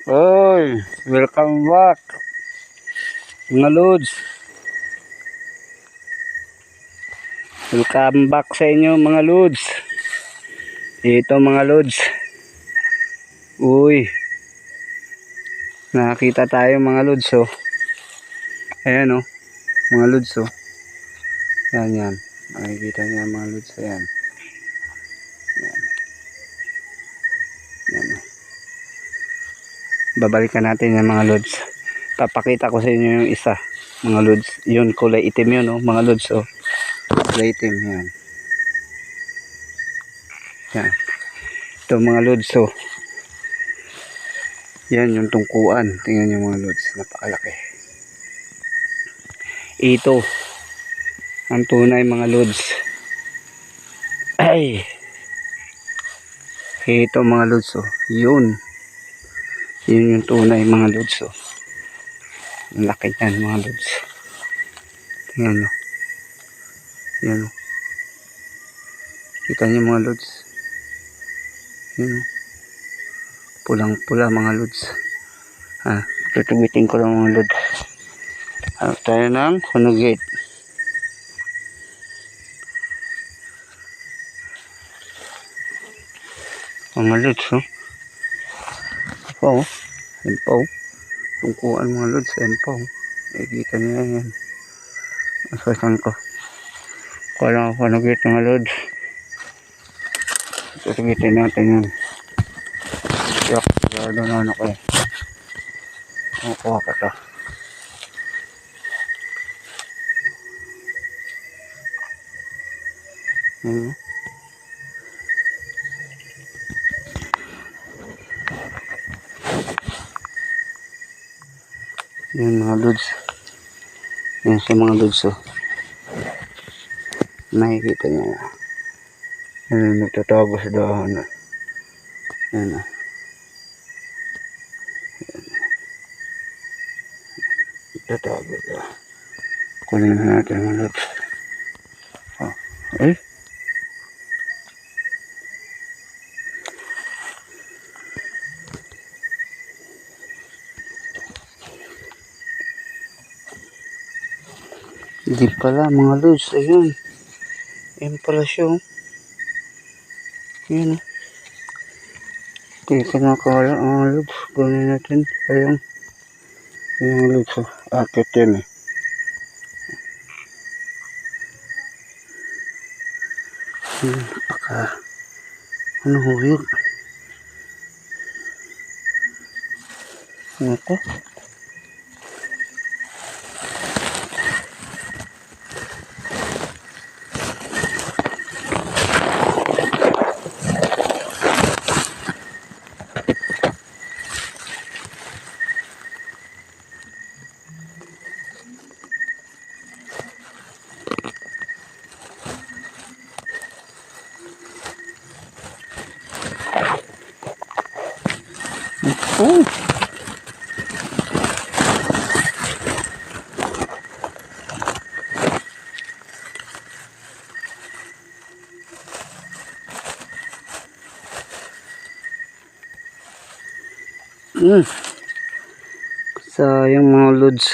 Oy, welcome back mga lods. Welcome back sa inyo mga lods. Ito mga lods. Uy, nakakita tayo mga lods oh. Ayan oh, mga lods oh. Yan. Makikita niyo mga lods. Ayan. Yan oh. Babalikan natin yan mga lods. Papakita ko sa inyo yung isa mga lods. Yun kulay itim yun oh mga lods oh. Kulay itim yan. Yan. Ito mga lods oh. Yan yung tungkuan. Tingnan nyo mga lods. Napakalaki. Ito ang tunay mga lods. Ay. Ito mga lods oh. Yun yung tunay mga lods oh. Ang laki yan mga lods. Tingnan nyo. Yan oh. Kita nyo mga lods. Yan oh. Pulang pula mga lods. Tutubitin ko lang mga lods. Hanap tayo ng sunugit. Mga lods oh. Oh, empaw. Tungkuan mga lods, empaw. Nakikita niya yan. Asasan ko. Kuha lang ako sunugit mga lods. Tutubitin natin yan. Yak, gano'n na ako eh. Kuha ka to. Yan mga lods. Yan sa mga lods oh. Nakikita niya. Yan nagtatago sa dahon. Yan oh. Nagtatago siya. Kunin na natin mga lods. Oh. Eh? Hindi pala mga lods. Ayun. Ayun pala siya oh. Ayun oh. Hindi ka nakakala mga lods. Gawin natin. Ayun. Ayun mga lods oh. Akit yan eh. Napaka ano huyog. Ano to? Oh. Sayang mga lods.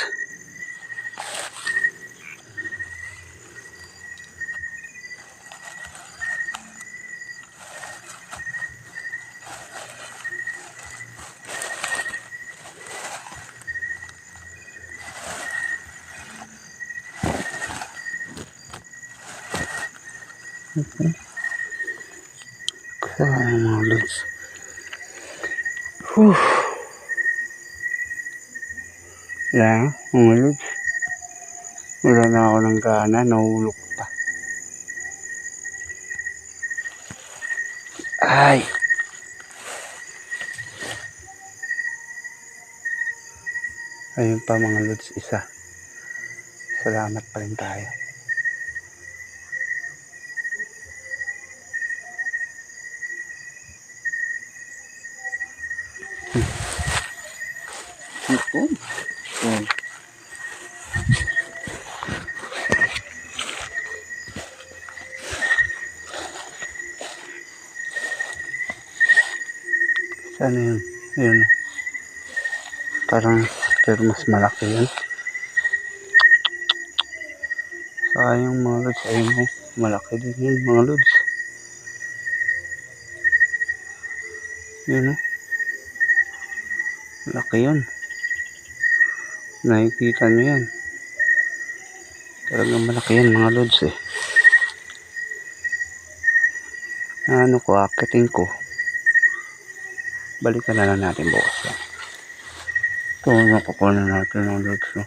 Sayang mga lods. Yan mga lods. Wala na ako ng gana. Nahulog pa. Ay. Ayun pa mga lods. Isa. Salamat pa rin tayo. Yan. Sana yun? Ayun. Parang, pero mas malaki yun. Sayang mga lods. Ayun mo. Malaki din yun mga lods. Yun o. Malaki yun. Nakikita nyo yan. Talagang malaki yan mga lods eh. Ano ko, akitin ko. Balikan na lang natin bukas yan. Ito, nakukuha natin mga lods. No?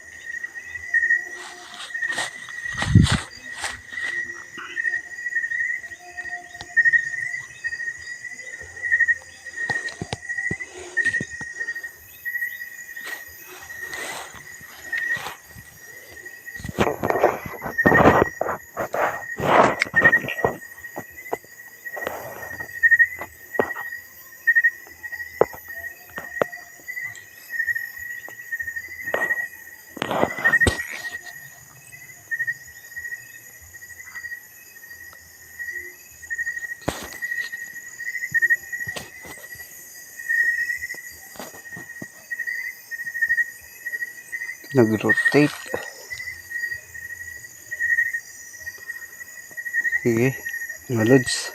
Nag-rotate. Sige, mga lods.